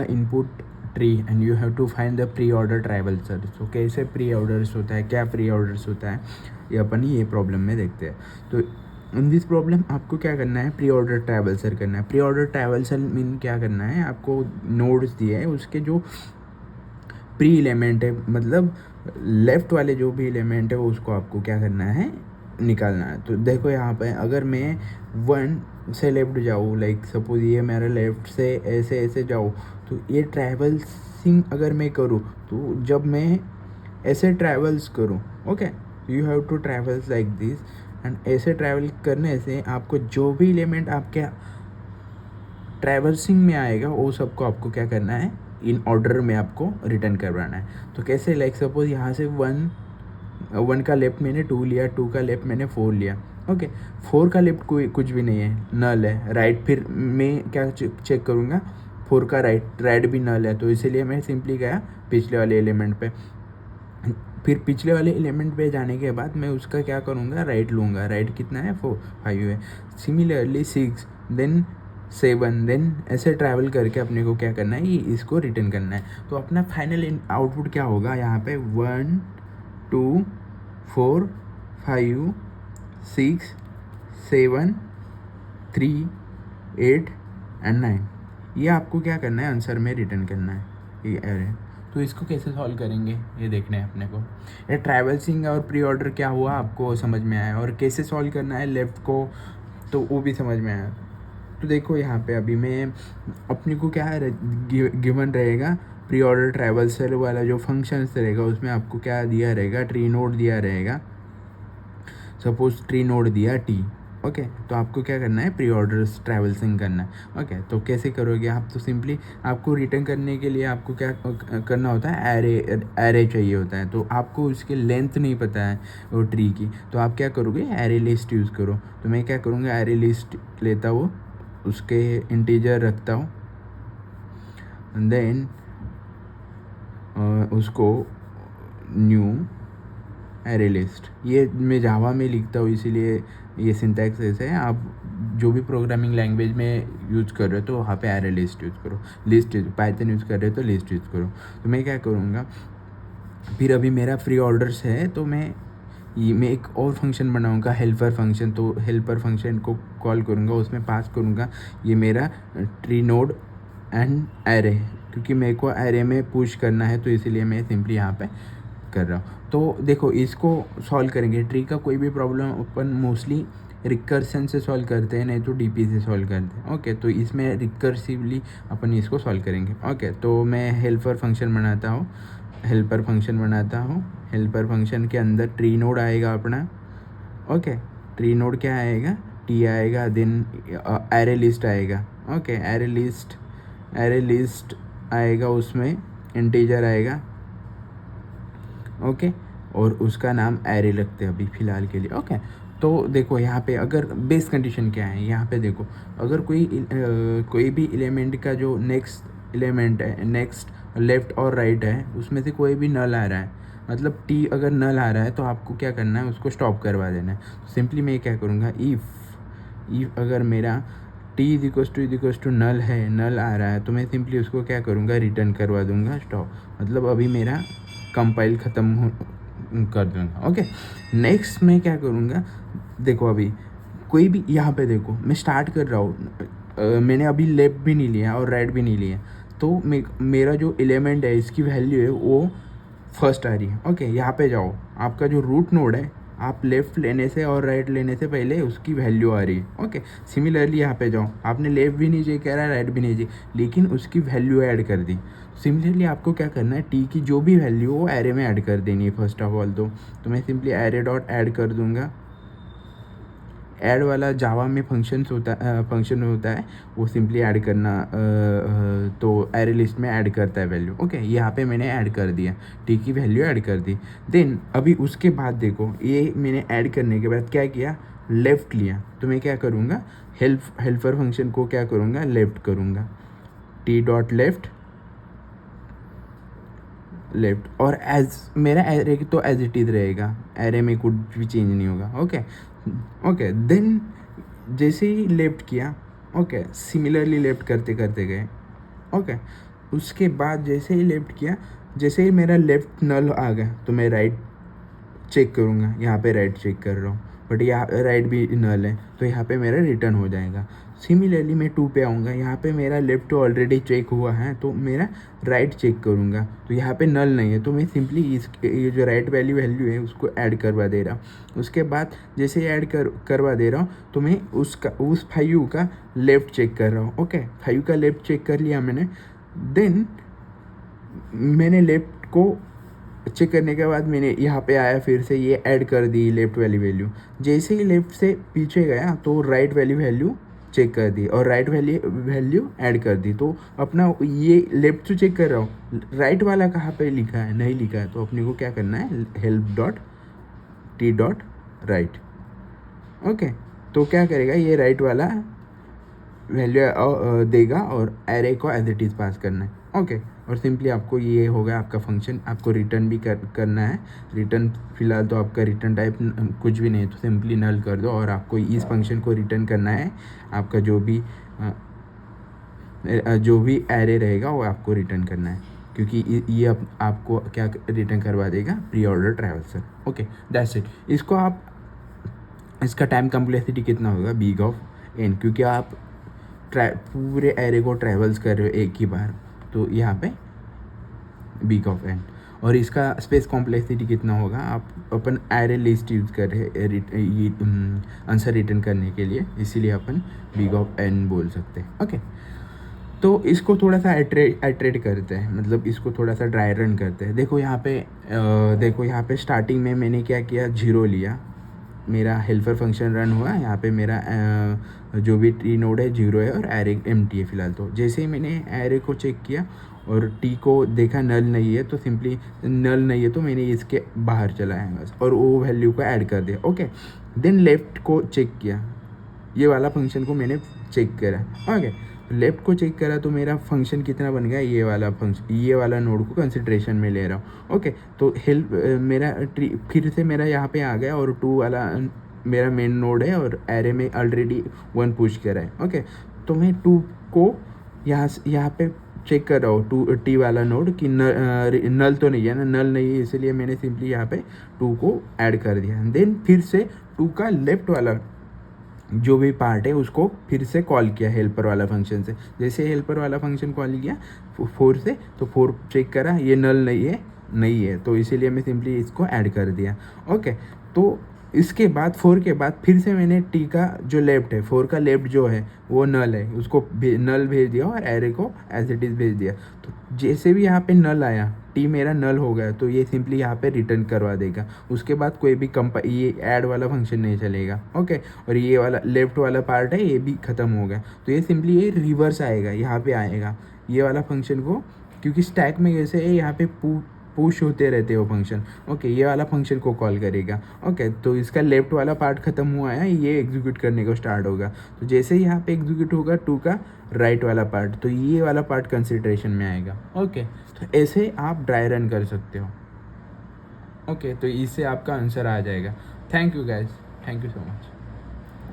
Input tree and you have to find the pre order traversal. तो कैसे pre orders होता है, क्या प्री ऑर्डर्स होता है, ये अपन ये प्रॉब्लम में देखते हैं। तो इन दिस प्रॉब्लम आपको क्या करना है, प्री ऑर्डर ट्रैवल्सर करना है। प्री ऑर्डर ट्रैवल्सर मीन क्या करना है, आपको नोड्स दिए हैं, उसके जो प्री एलिमेंट है, मतलब लेफ्ट वाले जो भी एलिमेंट है वो उसको आपको क्या करना है, निकालना है। तो देखो यहाँ पे अगर मैं 1 से लेफ्ट जाऊँ, लाइक सपोज ये मेरा लेफ्ट से ऐसे ऐसे जाऊँ, तो ये ट्रैवल्सिंग अगर मैं करूँ, तो जब मैं ऐसे ट्रैवल्स करूँ, okay, you have to travels like this, and ऐसे ट्रैवल करने से आपको जो भी एलिमेंट आपके ट्रैवल्सिंग में आएगा वो सबको आपको क्या करना है, इन ऑर्डर में आपको रिटर्न करवाना है। तो कैसे, लाइक सपोज यहाँ से 1 का लेफ्ट मैंने 2 लिया, 2 का लेफ्ट मैंने 4 लिया, ओके। 4 का लेफ्ट कोई कुछ भी नहीं है, नल है। राइट फिर मैं क्या चेक करूँगा, 4 का राइट भी नल है, तो इसीलिए मैं सिंपली गया पिछले वाले एलिमेंट पे। फिर पिछले वाले एलिमेंट पे जाने के बाद मैं उसका क्या करूँगा, राइट लूँगा। राइट कितना है, 5 है। सिमिलरली 6, देन 7, देन ऐसे ट्रैवल करके अपने को क्या करना है, ये इसको रिटर्न करना है। तो अपना फाइनल आउटपुट क्या होगा यहाँ पे, 1 2 4 5 6 7 3 8 एंड 9, ये आपको क्या करना है, आंसर में रिटर्न करना है ये एरे। तो इसको कैसे सॉल्व करेंगे ये देखना है अपने को। ये ट्रैवल्सिंग और प्री ऑर्डर क्या हुआ आपको समझ में आया, और कैसे सॉल्व करना है लेफ़्ट को, तो वो भी समझ में आया। तो देखो यहाँ पे अभी मैं अपने को क्या गिवन रहेगा, प्री ऑर्डर ट्रैवल्सर वाला जो फंक्शंस रहेगा उसमें आपको क्या दिया रहेगा, ट्री नोड दिया रहेगा। सपोज ट्री नोड दिया टी, ओके। तो आपको क्या करना है, प्री ऑर्डर्स ट्रैवल्सिंग करना है, ओके। तो कैसे करोगे आप, तो सिंपली आपको रिटर्न करने के लिए आपको क्या करना होता है, एरे चाहिए होता है। तो आपको उसके लेंथ नहीं पता है वो ट्री की, तो आप क्या करोगे, एरे लिस्ट यूज़ करो। तो मैं क्या करूँगा, एरे लिस्ट लेता हूँ, उसके इंटीजर रखता हूँ, देन उसको न्यू एरे लिस्ट, ये मैं जावा में लिखता हूँ इसीलिए ये सिंटैक्स ऐसे है। आप जो भी प्रोग्रामिंग लैंग्वेज में यूज़ कर रहे हो तो वहाँ पे एरे लिस्ट यूज़ करो, लिस्ट पाइथन यूज़ कर रहे हो तो लिस्ट यूज़ करो। तो मैं क्या करूँगा, फिर अभी मेरा प्री ऑर्डर्स है, तो मैं एक और फंक्शन बनाऊँगा, हेल्पर फंक्शन। तो हेल्पर फंक्शन को कॉल करूँगा, उसमें पास करूँगा ये मेरा ट्री नोड एंड एरे, क्योंकि मेरे को एरे में पुश करना है, तो इसीलिए मैं सिंपली यहाँ पे कर रहा हूँ। तो देखो इसको सॉल्व करेंगे, ट्री का कोई भी प्रॉब्लम अपन मोस्टली रिकर्सन से सॉल्व करते हैं, नहीं तो डीपी से सॉल्व करते हैं, ओके। तो इसमें रिकर्सिवली अपन इसको सॉल्व करेंगे, ओके। तो मैं हेल्पर फंक्शन बनाता हूँ, हेल्पर फंक्शन के अंदर ट्री नोड आएगा अपना, ओके। ट्री नोड क्या आएगा, टी आएगा, देन एरे लिस्ट आएगा, ओके। एरे लिस्ट आएगा, उसमें इंटीजर आएगा, ओके। और उसका नाम एरे रखते हैं अभी फ़िलहाल के लिए, ओके। तो देखो यहाँ पे अगर बेस कंडीशन क्या है, यहाँ पे देखो अगर कोई भी एलिमेंट का जो नेक्स्ट एलिमेंट है, नेक्स्ट लेफ़्ट और राइट है, उसमें से कोई भी नल आ रहा है, मतलब टी अगर नल आ रहा है तो आपको क्या करना है, उसको स्टॉप करवा देना है। तो सिंपली मैं क्या करूँगा, इफ़ अगर मेरा टी इज टू नल है, नल आ रहा है, तो मैं सिंपली उसको क्या करूँगा, रिटर्न करवा दूँगा स्टॉप, मतलब अभी मेरा कंपाइल ख़त्म कर दूँगा, ओके। नेक्स्ट मैं क्या करूँगा, देखो अभी कोई भी यहाँ पे देखो मैं स्टार्ट कर रहा हूँ, मैंने अभी लेफ्ट भी नहीं लिया और राइट भी नहीं लिया, तो मेरा जो एलिमेंट है इसकी वैल्यू है वो फर्स्ट आ रही है, ओके। यहाँ पे जाओ, आपका जो रूट नोड है, आप लेफ़्ट लेने से और राइट लेने से पहले उसकी वैल्यू आ रही है, ओके। सिमिलरली यहाँ पे जाओ, आपने लेफ़्ट भी नहीं चाहिए कह रहा है, राइट भी नहीं चाहिए, लेकिन उसकी वैल्यू ऐड कर दी। सिमिलरली आपको क्या करना है, टी की जो भी वैल्यू वो एरे में ऐड कर देनी है फर्स्ट ऑफ ऑल। तो मैं सिंपली एरे डॉट ऐड कर दूँगा। ऐड वाला जावा में फंक्शन होता है, वो सिंपली ऐड करना, तो एरे लिस्ट में ऐड करता है वैल्यू, ओके। यहाँ पे मैंने ऐड कर दिया, टी की वैल्यू ऐड कर दी। देन अभी उसके बाद देखो ये मैंने ऐड करने के बाद क्या किया, लेफ़्ट लिया, तो मैं क्या करूँगा, हेल्पर फंक्शन को क्या करूँगा, लेफ़्ट करूँगा, टी डॉट लेफ़्ट, और एज मेरा एरे तो एज इट इज़ रहेगा, एरे में कुछ भी चेंज नहीं होगा, ओके। देन जैसे ही लेफ्ट किया, ओके, सिमिलरली लेफ्ट करते करते गए, ओके। उसके बाद जैसे ही लेफ्ट किया, जैसे ही मेरा लेफ्ट नल आ गया तो मैं राइट चेक करूँगा, यहाँ पे राइट चेक कर रहा हूँ, बट यहाँ राइट भी नल है तो यहाँ पे मेरा रिटर्न हो जाएगा। सिमिलरली मैं 2 पे आऊँगा, यहाँ पे मेरा लेफ्ट तो ऑलरेडी चेक हुआ है तो मेरा राइट चेक करूँगा, तो यहाँ पे नल नहीं है तो मैं सिंपली ये जो राइट वैल्यू है उसको ऐड करवा दे रहा हूँ। उसके बाद जैसे ऐड करवा दे रहा हूँ तो मैं उस 5 का लेफ़्ट चेक कर रहा हूँ। ओके, 5 का लेफ़्ट चेक कर लिया मैंने। देन मैंने लेफ़्ट को चेक करने के बाद मैंने यहाँ पे आया, फिर से ये ऐड कर दी लेफ़्ट वाली वैल्यू। जैसे ही लेफ़्ट से पीछे गया तो राइट वाली वैल्यू चेक कर दी और राइट वैल्यू ऐड कर दी। तो अपना ये लेफ़्ट तो चेक कर रहा हूँ, राइट वाला कहाँ पे लिखा है, नहीं लिखा है, तो अपने को क्या करना है, help dot T dot right. Okay, तो क्या करेगा, ये राइट वाला वैल्यू देगा और एरे को एज इट इज़ पास करना है। ओके, और सिंपली आपको ये होगा आपका फंक्शन। आपको रिटर्न भी करना है। रिटर्न फिलहाल तो आपका रिटर्न टाइप कुछ भी नहीं है, तो सिंपली नल कर दो और आपको इस फंक्शन को रिटर्न करना है। आपका जो भी एरे रहेगा वो आपको रिटर्न करना है, क्योंकि ये आपको क्या रिटर्न करवा देगा, pre order traversal. Okay, that's it. इसका टाइम कम्प्लेक्सिटी कितना होगा, बिग ऑफ एन, क्योंकि आप पूरे एरे को ट्रैवल्स कर रहे हो एक ही बार, तो यहाँ पे बिग ऑफ एन। और इसका स्पेस कॉम्प्लेक्सिटी कितना होगा, आप अपन एरे लिस्ट यूज़ कर रहे हैं ये आंसर रिटर्न करने के लिए, इसीलिए अपन बिग ऑफ एन बोल सकते हैं। ओके, तो इसको थोड़ा सा आइट्रेट करते हैं, मतलब इसको थोड़ा सा ड्राई रन करते हैं। देखो यहाँ पे स्टार्टिंग में मैंने क्या किया, 0 लिया, मेरा हेल्पर फंक्शन रन हुआ। यहाँ पे मेरा जो भी टी नोड है 0 है और एरे एम्प्टी है फिलहाल। तो जैसे ही मैंने एरे को चेक किया और टी को देखा नल नहीं है, तो सिंपली नल नहीं है तो मैंने इसके बाहर चलाया बस और वो वैल्यू को ऐड कर दिया। ओके, देन लेफ़्ट को चेक किया, ये वाला फंक्शन को मैंने चेक करा। ओके, लेफ़्ट को चेक करा तो मेरा फंक्शन कितना बन गया, ये वाला नोड को कंसिडरेशन में ले रहा हूँ। ओके, तो हेल्प मेरा ट्री फिर से मेरा यहाँ पे आ गया और 2 वाला मेरा मेन नोड है और एरे में ऑलरेडी 1 पुश करा है। ओके, तो मैं 2 को यहाँ पे चेक कर रहा हूँ, 2 टी वाला नोड कि नल तो नहीं है ना, नल नहीं है, इसलिए मैंने सिंपली यहाँ पे 2 को ऐड कर दिया। देन फिर से 2 का लेफ़्ट वाला जो भी पार्ट है उसको फिर से कॉल किया हेल्पर वाला फंक्शन से। जैसे हेल्पर वाला फंक्शन कॉल किया 4 से, तो 4 चेक करा, ये नल नहीं है, तो इसीलिए मैं सिंपली इसको ऐड कर दिया। ओके, तो इसके बाद 4 के बाद फिर से मैंने टी का जो लेफ़्ट है, 4 का लेफ़्ट जो है वो नल है, उसको नल भेज दिया और एरे को एज इट इज़ भेज दिया। तो जैसे भी यहाँ पे नल आया, टी मेरा नल हो गया, तो ये सिंपली यहाँ पे रिटर्न करवा देगा। उसके बाद कोई भी ये ऐड वाला फंक्शन नहीं चलेगा। ओके, और ये वाला लेफ़्ट वाला पार्ट है ये भी ख़त्म हो गया, तो ये सिंपली ये रिवर्स आएगा, यहाँ पे आएगा ये वाला फंक्शन को, क्योंकि स्टैक में कैसे है यहाँ पे पुश होते रहते हो फंक्शन। ओके, ये वाला फंक्शन को कॉल करेगा। ओके, तो इसका लेफ़्ट वाला पार्ट ख़त्म हुआ है, ये एग्जीक्यूट करने को स्टार्ट होगा। तो जैसे ही यहाँ पे एग्जीक्यूट होगा 2 का राइट वाला पार्ट, तो ये वाला पार्ट कंसिडरेशन में आएगा। ओके, तो ऐसे आप ड्राई रन कर सकते हो। ओके, तो इससे आपका आंसर आ जाएगा। Thank you guys, thank you so much.